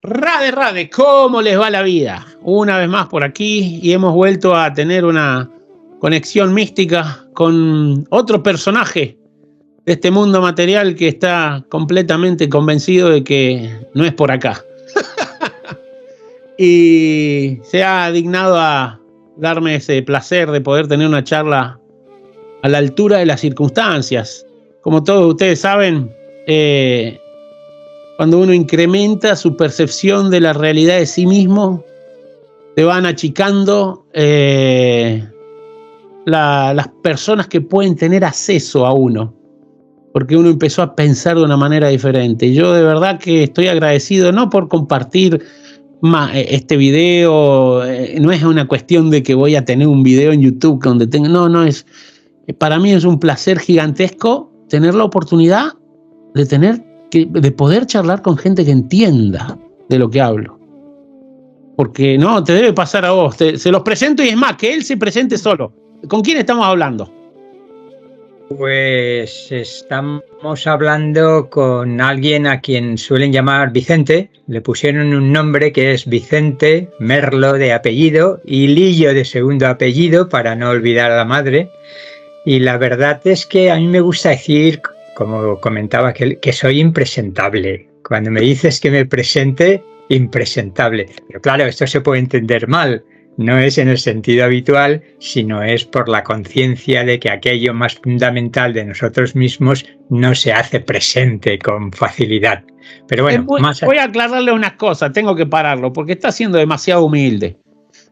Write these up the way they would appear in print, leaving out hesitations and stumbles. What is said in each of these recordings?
Rade, Rade, ¿cómo les va la vida? Una vez más por aquí y hemos vuelto a tener una conexión mística con otro personaje de este mundo material que está completamente convencido de que no es por acá. Y se ha dignado a darme ese placer de poder tener una charla a la altura de las circunstancias. Como todos ustedes saben, cuando uno incrementa su percepción de la realidad de sí mismo, se van achicando las personas que pueden tener acceso a uno, porque uno empezó a pensar de una manera diferente. Yo de verdad que estoy agradecido, no por compartir este video, no es una cuestión de que voy a tener un video en YouTube donde tenga, para mí es un placer gigantesco tener la oportunidad de poder charlar con gente que entienda de lo que hablo. Porque no, te debe pasar a vos. Se los presento y es más, que él se presente solo. ¿Con quién estamos hablando? Pues estamos hablando con alguien a quien suelen llamar Vicente. Le pusieron un nombre que es Vicente Merlo de apellido y Lillo de segundo apellido para no olvidar a la madre. Y la verdad es que a mí me gusta decir, como comentaba, que soy impresentable. Cuando me dices que me presente, impresentable. Pero claro, esto se puede entender mal. No es en el sentido habitual, sino es por la conciencia de que aquello más fundamental de nosotros mismos no se hace presente con facilidad. Pero bueno, voy a aclararle unas cosas, tengo que pararlo, porque está siendo demasiado humilde.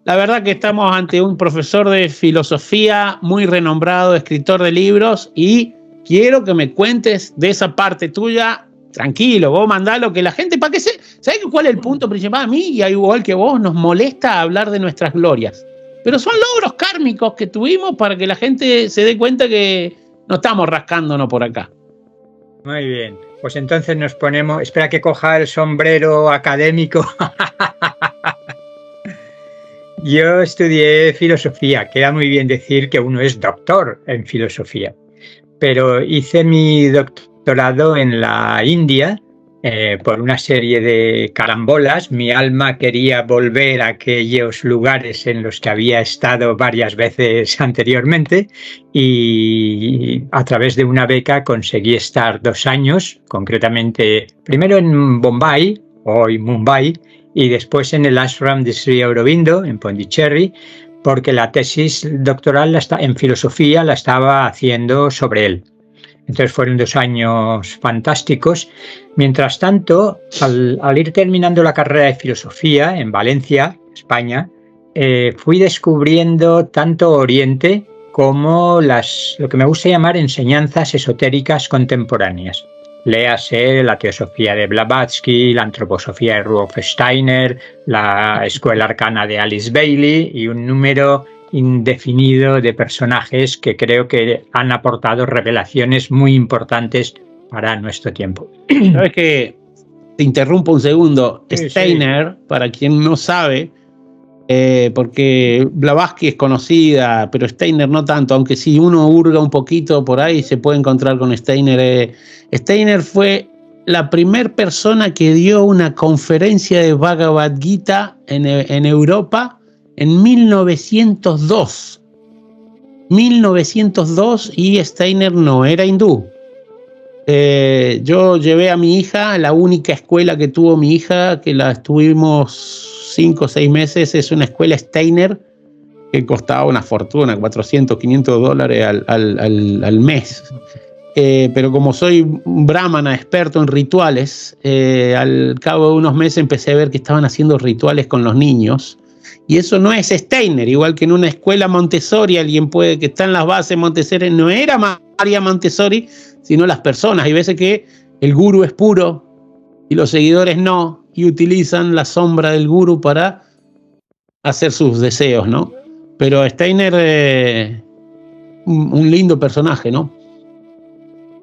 La verdad que estamos ante un profesor de filosofía muy renombrado, escritor de libros, y quiero que me cuentes de esa parte tuya. Tranquilo, vos mandalo, que la gente, ¿para qué se...? ¿Sabés cuál es el punto principal? A mí, y igual que vos, nos molesta hablar de nuestras glorias. Pero son logros kármicos que tuvimos para que la gente se dé cuenta que no estamos rascándonos por acá. Muy bien, pues entonces nos ponemos... Espera que coja el sombrero académico. Yo estudié filosofía, queda muy bien decir que uno es doctor en filosofía, pero hice mi doctorado en la India por una serie de carambolas. Mi alma quería volver a aquellos lugares en los que había estado varias veces anteriormente y a través de una beca conseguí estar 2 años, concretamente primero en Bombay, hoy Mumbai, y después en el ashram de Sri Aurobindo, en Pondicherry, porque la tesis doctoral en filosofía la estaba haciendo sobre él. Entonces fueron 2 años fantásticos. Mientras tanto, al ir terminando la carrera de filosofía en Valencia, España, fui descubriendo tanto Oriente como lo que me gusta llamar enseñanzas esotéricas contemporáneas. Léase la teosofía de Blavatsky, la antroposofía de Rudolf Steiner, la escuela arcana de Alice Bailey y un número indefinido de personajes que creo que han aportado revelaciones muy importantes para nuestro tiempo. ¿Sabes qué? Te interrumpo un segundo. Sí, Steiner, sí. Para quien no sabe, porque Blavatsky es conocida, pero Steiner no tanto, aunque si uno hurga un poquito por ahí se puede encontrar con Steiner. Steiner fue la primera persona que dio una conferencia de Bhagavad Gita en Europa en 1902. 1902, y Steiner no era hindú. Yo llevé a mi hija, la única escuela que tuvo mi hija, que la estuvimos 5 o 6 meses, es una escuela Steiner que costaba una fortuna, $400, $500 al mes. Pero como soy un brahmana experto en rituales, al cabo de unos meses empecé a ver que estaban haciendo rituales con los niños. Y eso no es Steiner, igual que en una escuela Montessori, alguien puede que está en las bases Montessori, no era María Montessori, sino las personas. Hay veces que el gurú es puro y los seguidores no, y utilizan la sombra del gurú para hacer sus deseos, ¿no? Pero Steiner, un lindo personaje, ¿no?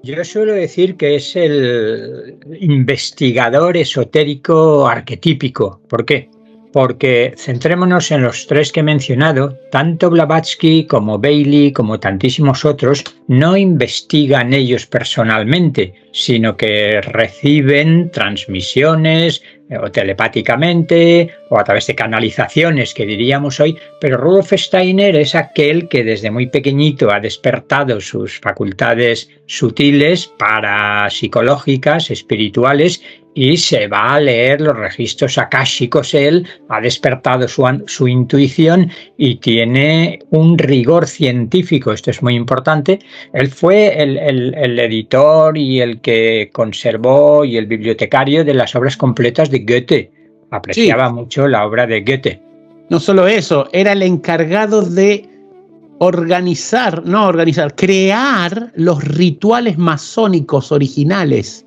Yo suelo decir que es el investigador esotérico arquetípico. ¿Por qué? Porque centrémonos en los 3 que he mencionado, tanto Blavatsky como Bailey, como tantísimos otros, no investigan ellos personalmente, sino que reciben transmisiones, o telepáticamente, o a través de canalizaciones, que diríamos hoy, pero Rudolf Steiner es aquel que desde muy pequeñito ha despertado sus facultades sutiles, parapsicológicas, espirituales, y se va a leer los registros akáshicos. Él ha despertado su intuición y tiene un rigor científico, esto es muy importante. Él fue el editor y el que conservó y el bibliotecario de las obras completas de Goethe. Apreciaba mucho la obra de Goethe. No solo eso, era el encargado de crear los rituales masónicos originales.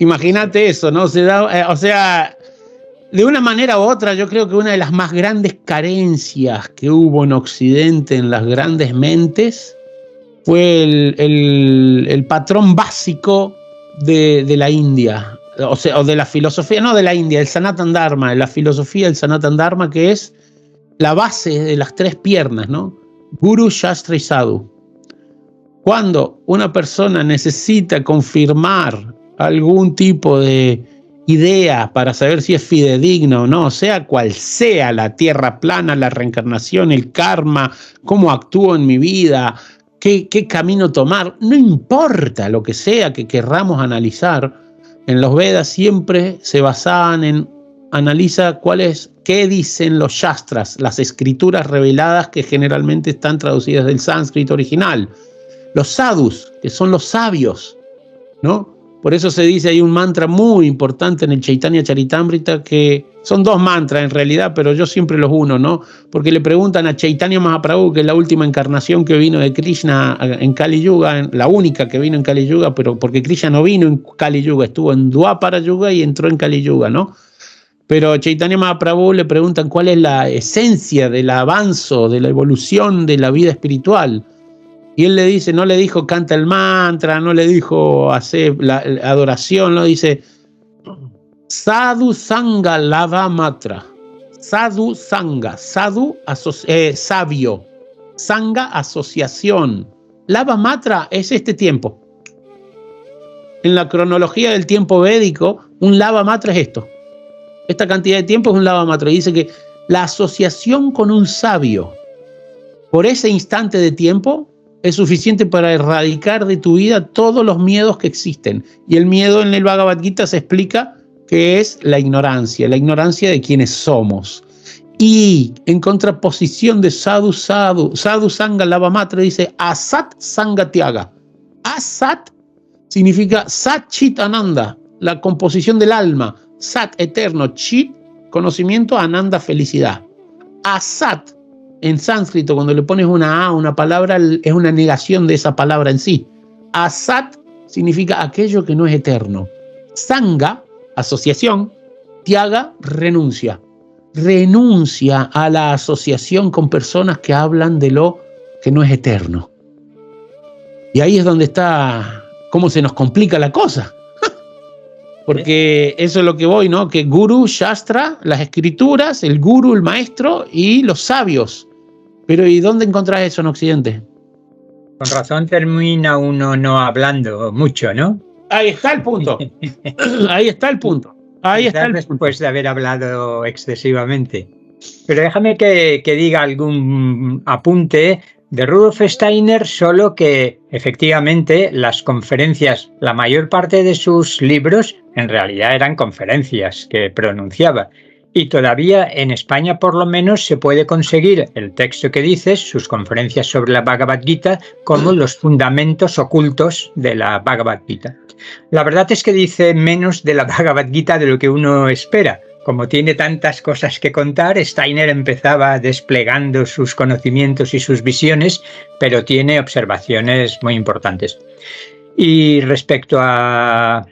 Imagínate eso, ¿no? O sea, de una manera u otra, yo creo que una de las más grandes carencias que hubo en Occidente, en las grandes mentes, fue el patrón básico de la India, o de la filosofía, no de la India, el Sanatan Dharma, la filosofía del Sanatan Dharma, que es la base de las tres piernas, ¿no? Guru, Shastra y Sadhu. Cuando una persona necesita confirmar algún tipo de idea para saber si es fidedigno o no, sea cual sea la tierra plana, la reencarnación, el karma, cómo actúo en mi vida, qué camino tomar, no importa lo que sea que querramos analizar, en los Vedas siempre se basaban en analiza qué dicen los Shastras, las escrituras reveladas que generalmente están traducidas del sánscrito original. Los sadhus, que son los sabios, ¿no? Por eso se dice, hay un mantra muy importante en el Chaitanya Charitamrita, que son dos mantras en realidad, pero yo siempre los uno, ¿no? Porque le preguntan a Chaitanya Mahaprabhu, que es la última encarnación que vino de Krishna en Kali Yuga, la única que vino en Kali Yuga, pero porque Krishna no vino en Kali Yuga, estuvo en Dwapara Yuga y entró en Kali Yuga, ¿no? Pero a Chaitanya Mahaprabhu le preguntan cuál es la esencia del avance, de la evolución de la vida espiritual. Y él le dice, no le dijo canta el mantra, no le dijo hace la adoración, no dice Sadhu Sangha Lava Matra. Sadhu Sangha, Sadhu sabio, Sangha asociación. Lava Matra es este tiempo. En la cronología del tiempo védico, un Lava Matra es esto. Esta cantidad de tiempo es un Lava Matra. Y dice que la asociación con un sabio por ese instante de tiempo es suficiente para erradicar de tu vida todos los miedos que existen. Y el miedo en el Bhagavad Gita se explica que es la ignorancia de quienes somos. Y en contraposición de Sadhu Sangha Lava Matra dice Asat Sangha Tyaga. Asat significa Sat Chit Ananda, la composición del alma. Sat, eterno, Chit, conocimiento, Ananda, felicidad. Asat, en sánscrito, cuando le pones una A a una palabra, es una negación de esa palabra en sí. Asat significa aquello que no es eterno. Sangha, asociación. Tyaga, renuncia. Renuncia a la asociación con personas que hablan de lo que no es eterno. Y ahí es donde está cómo se nos complica la cosa. Porque eso es lo que voy, ¿no? Que Guru, Shastra, las escrituras, el Guru, el maestro y los sabios. Pero ¿y dónde encontrás eso en Occidente? Con razón termina uno no hablando mucho, ¿no? Ahí está el punto. Ahí está el punto. Ahí está el punto. Después de haber hablado excesivamente. Pero déjame que diga algún apunte de Rudolf Steiner, solo que efectivamente las conferencias, la mayor parte de sus libros en realidad eran conferencias que pronunciaba. Y todavía en España por lo menos se puede conseguir el texto que dices, sus conferencias sobre la Bhagavad Gita, como los fundamentos ocultos de la Bhagavad Gita. La verdad es que dice menos de la Bhagavad Gita de lo que uno espera. Como tiene tantas cosas que contar, Steiner empezaba desplegando sus conocimientos y sus visiones, pero tiene observaciones muy importantes. Y respecto a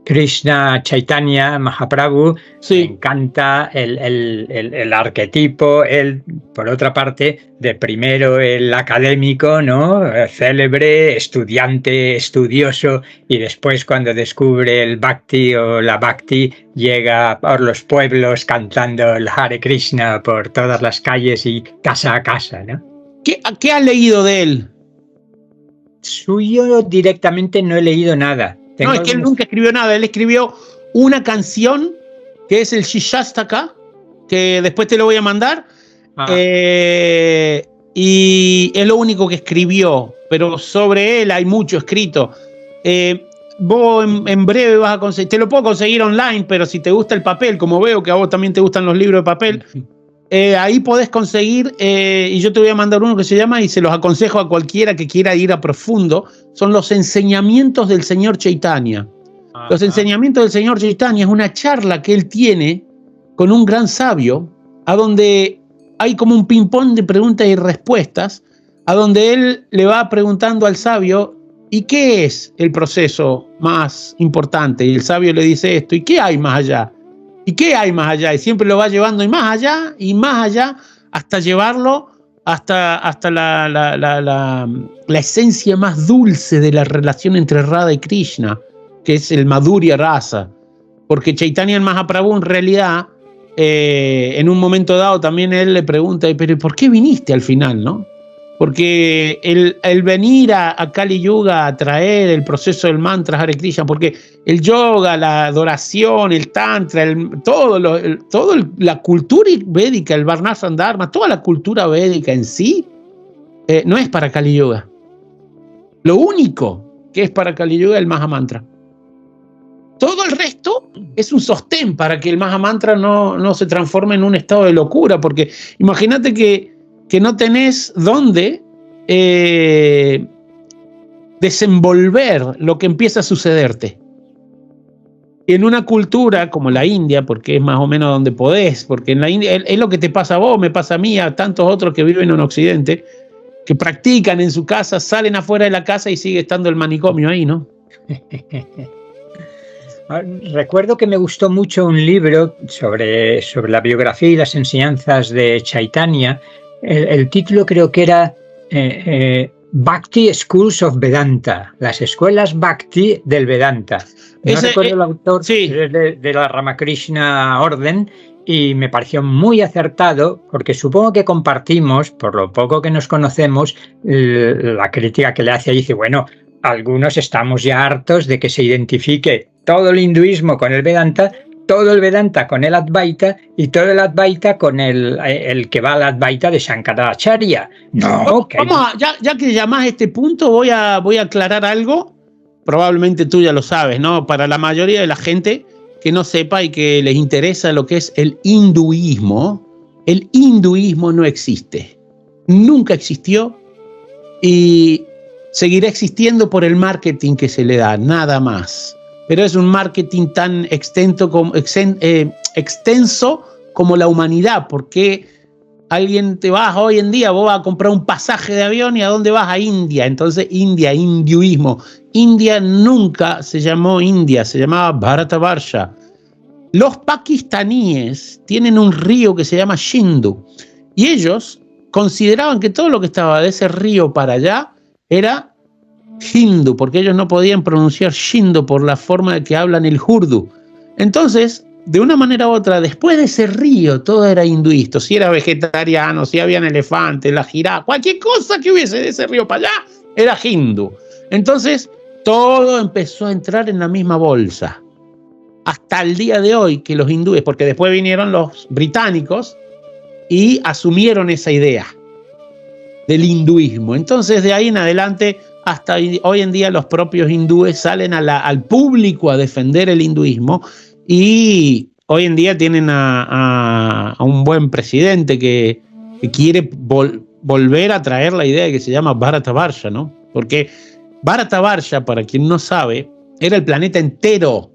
Krishna Chaitanya Mahaprabhu, sí. Me encanta el arquetipo, él, por otra parte, de primero el académico, ¿no? Célebre, estudiante, estudioso, y después cuando descubre el Bhakti o la Bhakti, llega por los pueblos cantando el Hare Krishna por todas las calles y casa a casa, ¿no? ¿Qué has leído de él? suyo directamente no he leído nada. No, es que él nunca escribió nada. Él escribió una canción que es el Shishastaka, que después te lo voy a mandar. Y es lo único que escribió, pero sobre él hay mucho escrito. Vos en breve vas a conseguir, te lo puedo conseguir online, pero si te gusta el papel, como veo que a vos también te gustan los libros de papel, ahí podés conseguir, y yo te voy a mandar uno que se llama, y se los aconsejo a cualquiera que quiera ir a profundo, son los enseñamientos del señor Chaitanya. Los enseñamientos del señor Chaitanya es una charla que él tiene con un gran sabio, a donde hay como un ping-pong de preguntas y respuestas, a donde él le va preguntando al sabio, ¿y qué es el proceso más importante? Y el sabio le dice esto, ¿y qué hay más allá? ¿Y qué hay más allá? Y siempre lo va llevando y más allá, hasta llevarlo hasta la esencia más dulce de la relación entre Radha y Krishna, que es el Madhurya Rasa. Porque Chaitanya Mahaprabhu en realidad, en un momento dado también él le pregunta, pero ¿por qué viniste al final, no? Porque el venir a Kali Yuga a traer el proceso del mantra Hare Krishna, porque el yoga, la adoración, el tantra, todo la cultura védica, el Varnashram Dharma, toda la cultura védica en sí, no es para Kali Yuga. Lo único que es para Kali Yuga es el Mahamantra. Todo el resto es un sostén para que el Mahamantra no se transforme en un estado de locura, porque imagínate que no tenés dónde desenvolver lo que empieza a sucederte. Y en una cultura como la India, porque es más o menos donde podés, porque en la India es lo que te pasa a vos, me pasa a mí, a tantos otros que viven en Occidente, que practican en su casa, salen afuera de la casa y sigue estando el manicomio ahí, ¿no? Recuerdo que me gustó mucho un libro sobre la biografía y las enseñanzas de Chaitanya. El título creo que era Bhakti Schools of Vedanta, las escuelas Bhakti del Vedanta. No recuerdo el autor, sí. de la Ramakrishna Orden, y me pareció muy acertado, porque supongo que compartimos, por lo poco que nos conocemos, la crítica que le hace y dice, bueno, algunos estamos ya hartos de que se identifique todo el hinduismo con el Vedanta, todo el Vedanta con el Advaita y todo el Advaita con el que va al Advaita de Shankaracharya. No, ya que llamás este punto, voy a aclarar algo. Probablemente tú ya lo sabes, ¿no? Para la mayoría de la gente que no sepa y que les interesa lo que es el hinduismo no existe. Nunca existió y seguirá existiendo por el marketing que se le da, nada más. Pero es un marketing tan extenso como la humanidad, porque alguien te vas hoy en día, vos vas a comprar un pasaje de avión y ¿a dónde vas? A India. Entonces hinduismo. India nunca se llamó India, se llamaba Bharatavarsha. Los pakistaníes tienen un río que se llama Sindhu y ellos consideraban que todo lo que estaba de ese río para allá era Hindu, porque ellos no podían pronunciar Sindhu por la forma de que hablan el urdu. Entonces, de una manera u otra, después de ese río, todo era hinduista. Si era vegetariano, si habían elefantes, la jirafa, cualquier cosa que hubiese de ese río para allá, era hindú. Entonces, todo empezó a entrar en la misma bolsa. Hasta el día de hoy que los hindúes, porque después vinieron los británicos y asumieron esa idea del hinduismo. Entonces, de ahí en adelante, hasta hoy en día los propios hindúes salen al público a defender el hinduismo y hoy en día tienen a un buen presidente que quiere volver a traer la idea que se llama Bharatavarsha, ¿no? Porque Bharatavarsha, para quien no sabe, era el planeta entero.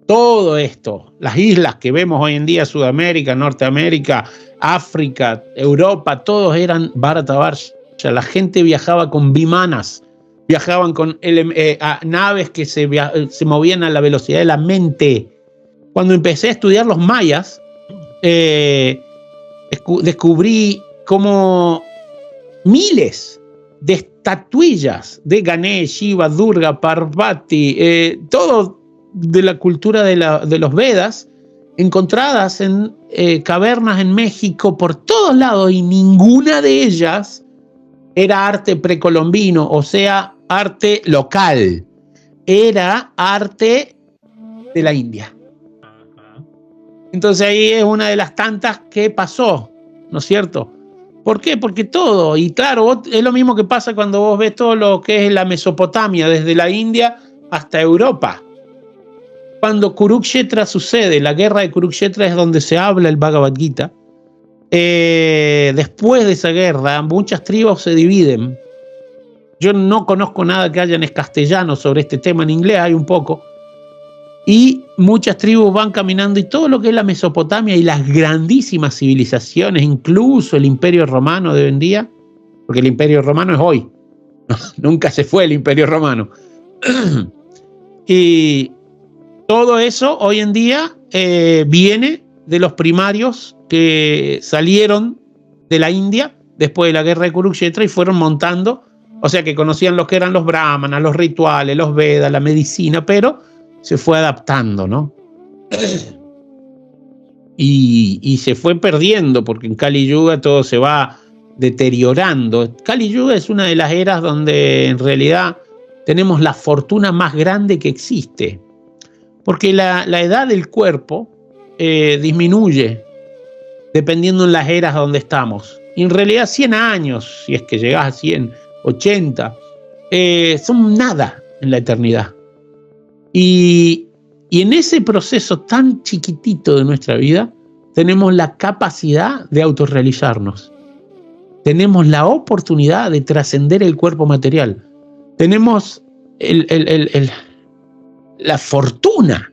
Todo esto, las islas que vemos hoy en día, Sudamérica, Norteamérica, África, Europa, todos eran Bharatavarsha. La gente viajaba con vimanas, viajaban con naves que se movían a la velocidad de la mente. Cuando empecé a estudiar los mayas, descubrí como miles de estatuillas de Ganesh, Shiva, Durga, Parvati, todo de la cultura de los Vedas, encontradas en cavernas en México por todos lados, y ninguna de ellas era arte precolombino, o sea, arte local. Era arte de la India. Entonces ahí es una de las tantas que pasó, ¿no es cierto? ¿Por qué? Porque todo, y claro, es lo mismo que pasa cuando vos ves todo lo que es la Mesopotamia, desde la India hasta Europa. Cuando Kurukshetra sucede, la guerra de Kurukshetra es donde se habla el Bhagavad Gita. Después de esa guerra, muchas tribus se dividen. Yo no conozco nada que haya en castellano sobre este tema, en inglés hay un poco. Y muchas tribus van caminando y todo lo que es la Mesopotamia y las grandísimas civilizaciones, incluso el Imperio Romano de hoy en día, porque el Imperio Romano es hoy, nunca se fue el Imperio Romano. Y todo eso hoy en día viene de los primarios que salieron de la India después de la guerra de Kurukshetra y fueron montando, o sea que conocían lo que eran los brahmanas, los rituales, los Vedas, la medicina, pero se fue adaptando, ¿no? Y se fue perdiendo, porque en Kali Yuga todo se va deteriorando. Kali Yuga es una de las eras donde en realidad tenemos la fortuna más grande que existe, porque la edad del cuerpo disminuye dependiendo en las eras donde estamos. Y en realidad 100 años, si es que llegás a 100, 80, son nada en la eternidad. Y en ese proceso tan chiquitito de nuestra vida, tenemos la capacidad de autorrealizarnos. Tenemos la oportunidad de trascender el cuerpo material. Tenemos la fortuna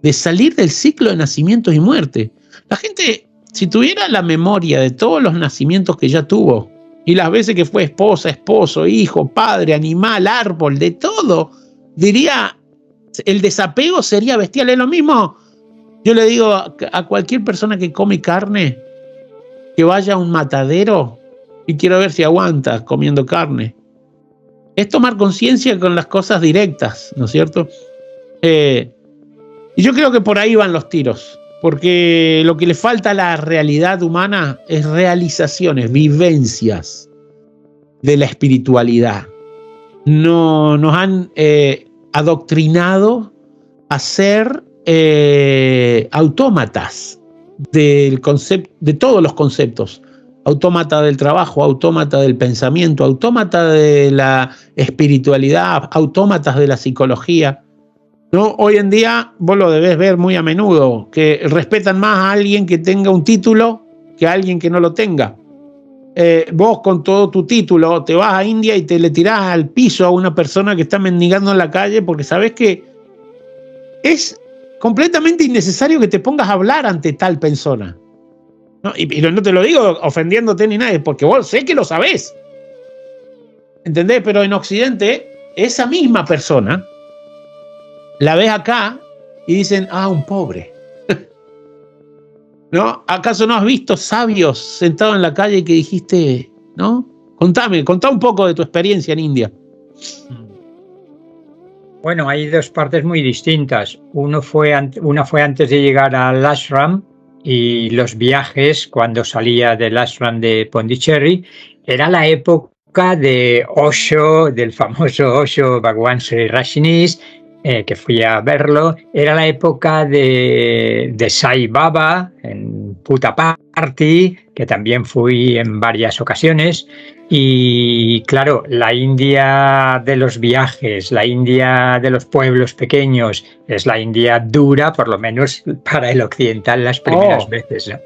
de salir del ciclo de nacimientos y muerte. La gente, si tuviera la memoria de todos los nacimientos que ya tuvo, y las veces que fue esposa, esposo, hijo, padre, animal, árbol, de todo, diría... El desapego sería bestial. Es lo mismo, yo le digo a cualquier persona que come carne, que vaya a un matadero y quiero ver si aguanta comiendo carne. Es tomar conciencia con las cosas directas, ¿no es cierto? Y yo creo que por ahí van los tiros, porque lo que le falta a la realidad humana es realizaciones, vivencias de la espiritualidad. No nos han... adoctrinado a ser autómatas del concepto, de todos los conceptos. Autómata del trabajo, autómata del pensamiento, autómata de la espiritualidad, autómatas de la psicología. ¿No? Hoy en día vos lo debés ver muy a menudo, que respetan más a alguien que tenga un título que a alguien que no lo tenga. Vos con todo tu título te vas a India y te le tirás al piso a una persona que está mendigando en la calle porque sabes que es completamente innecesario que te pongas a hablar ante tal persona, ¿no? Y no te lo digo ofendiéndote ni nada, porque vos sé que lo sabés, ¿entendés? Pero en Occidente esa misma persona la ves acá y dicen, un pobre. ¿No? ¿Acaso no has visto sabios sentados en la calle que dijiste, ¿no? Contá un poco de tu experiencia en India. Bueno, hay dos partes muy distintas. Una fue antes de llegar al ashram, y los viajes, cuando salía del ashram de Pondicherry, era la época de Osho, del famoso Osho Bhagwan Sri Rajneesh, que fui a verlo. Era la época de Sai Baba en Puttaparthi, que también fui en varias ocasiones. Y claro, la India de los viajes, la India de los pueblos pequeños, es la India dura, por lo menos para el occidental las primeras veces, ¿no?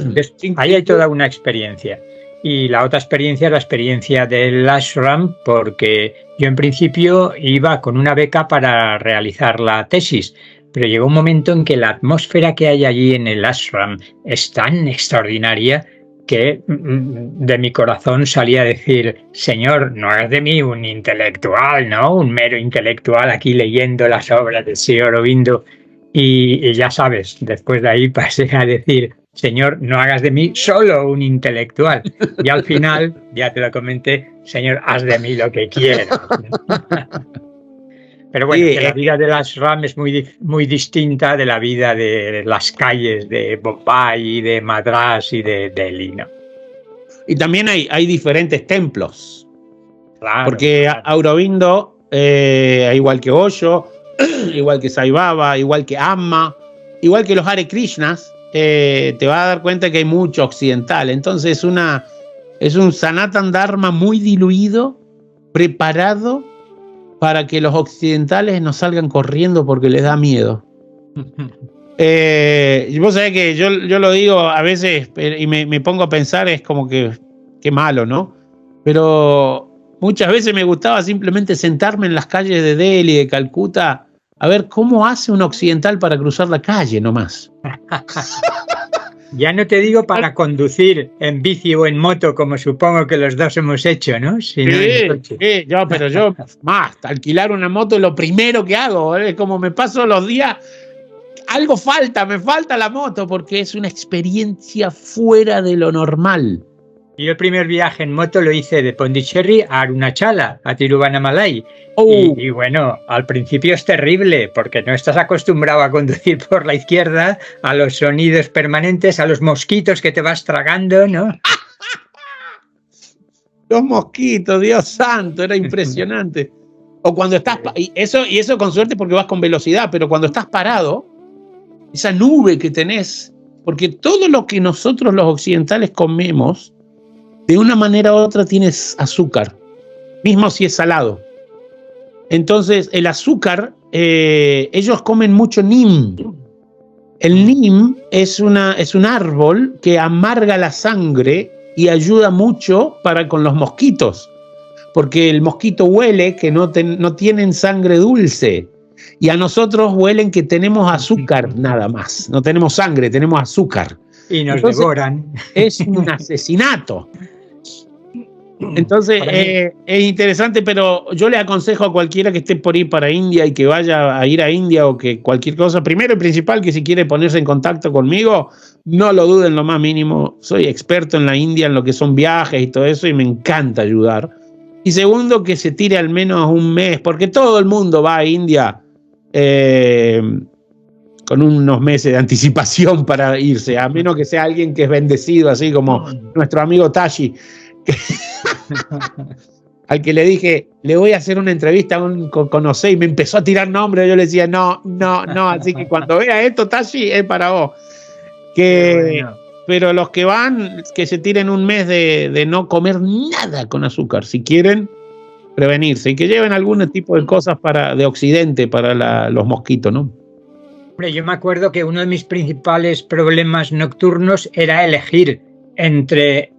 Entonces, ahí hay toda una experiencia. Y la otra experiencia es la experiencia del ashram, porque yo en principio iba con una beca para realizar la tesis, pero llegó un momento en que la atmósfera que hay allí en el ashram es tan extraordinaria que de mi corazón salía a decir, Señor, no hagas de mí un intelectual, ¿no? Un mero intelectual aquí leyendo las obras de Sri Aurobindo. Y ya sabes, después de ahí pasé a decir, Señor, no hagas de mí solo un intelectual. Y al final, ya te lo comenté, Señor, haz de mí lo que quieras. Pero bueno, que la vida del ashram es muy distinta de la vida de las calles de Bombay, de Madrás y de Delhi, ¿no? Y también hay diferentes templos. Claro, Porque claro. Aurobindo, igual que Osho, igual que Sai Baba, igual que Amma, igual que los Hare Krishnas, te vas a dar cuenta que hay mucho occidental. Entonces es un Sanatan Dharma muy diluido, preparado para que los occidentales no salgan corriendo porque les da miedo. Vos sabés que yo lo digo a veces y me pongo a pensar, es como que qué malo, ¿no? Pero muchas veces me gustaba simplemente sentarme en las calles de Delhi, de Calcuta, a ver cómo hace un occidental para cruzar la calle nomás. Ya no te digo para conducir en bici o en moto, como supongo que los dos hemos hecho, ¿no? Sino en coche. Pero yo, más, alquilar una moto es lo primero que hago, es como me paso los días, algo falta, me falta la moto, porque es una experiencia fuera de lo normal. Yo el primer viaje en moto lo hice de Pondicherry a Arunachala, a Tiruvannamalai. Y bueno, al principio es terrible porque no estás acostumbrado a conducir por la izquierda, a los sonidos permanentes, a los mosquitos que te vas tragando, ¿no? Los mosquitos, Dios santo, era impresionante. O cuando estás, y eso con suerte porque vas con velocidad, pero cuando estás parado, esa nube que tenés, porque todo lo que nosotros los occidentales comemos, de una manera u otra tienes azúcar, mismo si es salado. Entonces, el azúcar, ellos comen mucho neem. El neem es un árbol que amarga la sangre y ayuda mucho con los mosquitos, porque el mosquito huele que no tienen sangre dulce, y a nosotros huelen que tenemos azúcar nada más, no tenemos sangre, tenemos azúcar. Y nos Entonces, devoran. Es un asesinato. Entonces es interesante, pero yo le aconsejo a cualquiera que esté por ir para India y que vaya a ir a India o que cualquier cosa, primero y principal, que si quiere ponerse en contacto conmigo, no lo duden lo más mínimo. Soy experto en la India, en lo que son viajes y todo eso, y me encanta ayudar. Y segundo, que se tire al menos un mes, porque todo el mundo va a India con unos meses de anticipación para irse, a menos que sea alguien que es bendecido, así como nuestro amigo Tashi, al que le dije, le voy a hacer una entrevista con Osei, y me empezó a tirar nombres. Yo le decía, no, así que cuando vea esto, Tashi, es para vos. Pero los que van, que se tiren un mes de no comer nada con azúcar, si quieren prevenirse, y que lleven algún tipo de cosas de Occidente para los mosquitos, ¿no? Hombre, yo me acuerdo que uno de mis principales problemas nocturnos era elegir entre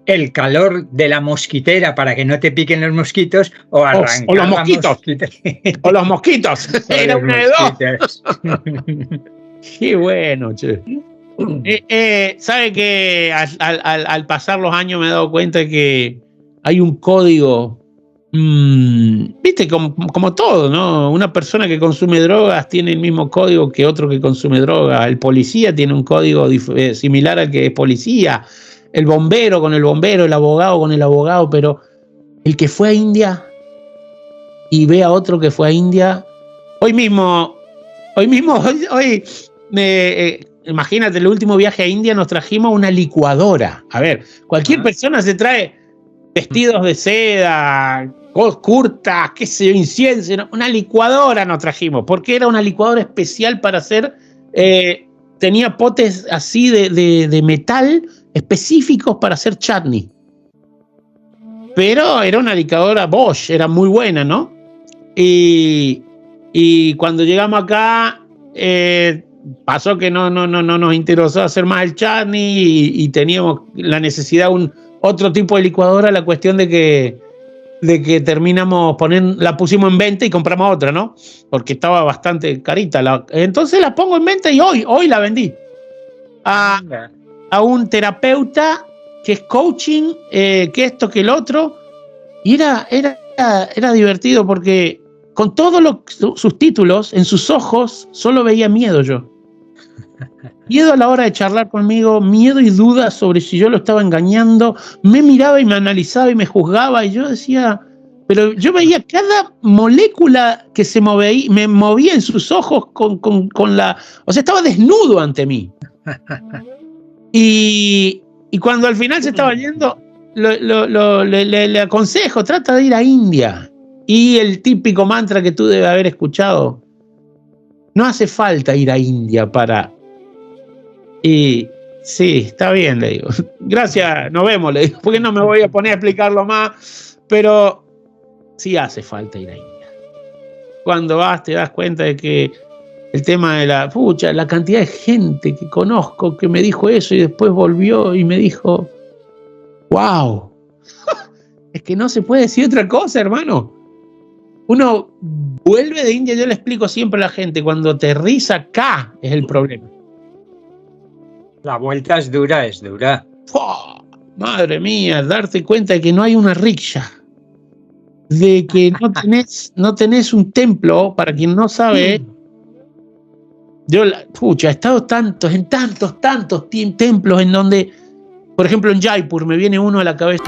el calor de la mosquitera para que no te piquen los mosquitos o arrancar o los mosquitos. O los mosquitos. Era una de dos. Qué bueno, che. ¿Sabe que al pasar los años me he dado cuenta que hay un código? Viste, como todo, ¿no? Una persona que consume drogas tiene el mismo código que otro que consume drogas. El policía tiene un código similar al que es policía. El bombero con el bombero, el abogado con el abogado. Pero el que fue a India y ve a otro que fue a India, hoy mismo, imagínate, el último viaje a India nos trajimos una licuadora. A ver, cualquier persona se trae vestidos de seda, curtas, qué sé yo, incienso, ¿no? Una licuadora nos trajimos, porque era una licuadora especial para hacer, tenía potes así de metal específicos para hacer chutney. Pero era una licuadora Bosch, era muy buena, ¿no? Y cuando llegamos acá, pasó que no nos interesó hacer más el chutney y teníamos la necesidad de otro tipo de licuadora. La cuestión de que terminamos la pusimos en venta y compramos otra, ¿no? Porque estaba bastante carita. Entonces la pongo en venta y hoy la vendí a un terapeuta que es coaching, que esto, que el otro. Y era divertido porque con todos sus títulos, en sus ojos, solo veía miedo yo. Miedo a la hora de charlar conmigo, miedo y dudas sobre si yo lo estaba engañando. Me miraba y me analizaba y me juzgaba, y yo decía, pero yo veía cada molécula que me movía en sus ojos o sea, estaba desnudo ante mí. Y Y cuando al final se estaba yendo, le aconsejo, trata de ir a India. Y el típico mantra que tú debes haber escuchado, no hace falta ir a India para... Y sí, está bien, le digo. Gracias, nos vemos, le digo, porque no me voy a poner a explicarlo más, pero sí hace falta ir a India. Cuando vas te das cuenta de que el tema de la cantidad de gente que conozco que me dijo eso y después volvió y me dijo, wow, es que no se puede decir otra cosa, hermano. Uno vuelve de India, yo le explico siempre a la gente, cuando aterriza acá es el problema. La vuelta es dura, es dura. ¡Oh! Madre mía, darte cuenta de que no hay una rickshaw, de que no tenés un templo, para quien no sabe. Yo, he estado en tantos templos en donde, por ejemplo, en Jaipur me viene uno a la cabeza.